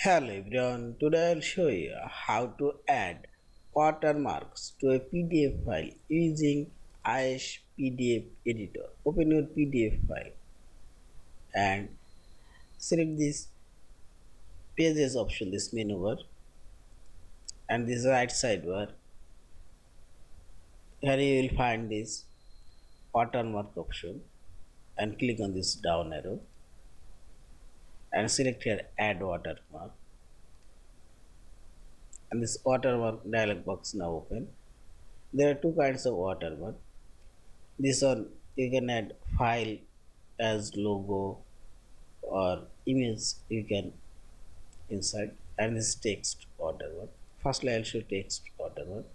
Hello everyone, today I'll show you how to add watermarks to a PDF file using EaseUs PDF Editor. Open your PDF file and select this pages option, this menu bar, and this right sidebar. Here you will find this watermark option and click on this down arrow and select here add watermark, and this watermark dialog box now open. There are two kinds of watermark. This one you can add file as logo or image you can insert, and this text watermark. Firstly I'll show text watermark.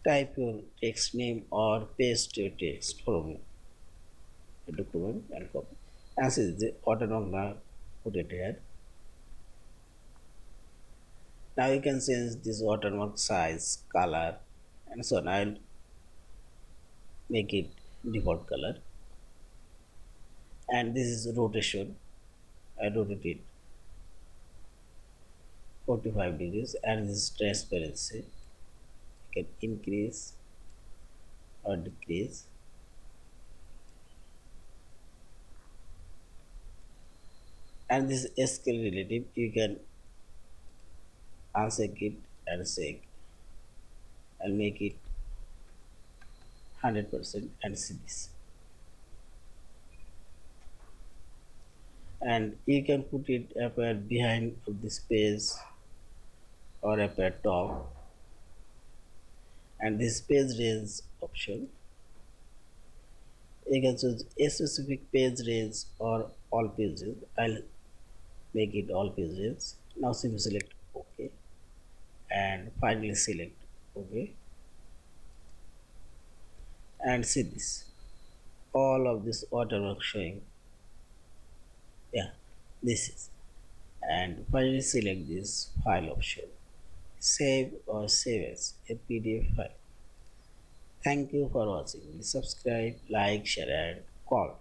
Type your text name or paste your text from a document and copy. And see the watermark now put it here. Now you can change this watermark size, color, and so on. I'll make it default color, and this is rotation. I rotate it 45 degrees, and this is transparency. You can increase or decrease, and this is scale relative. You can uncheck it and check and make it 100% and see this. And you can put it appear behind of this page or appear top, and this page range option you can choose a specific page range or all pages. I'll make it all pages. Now simply select OK and finally select OK, and see this all of this watermark showing. Yeah, this is, and finally select this file option, save or save as a PDF file. Thank you for watching. Please subscribe, like, share and comment.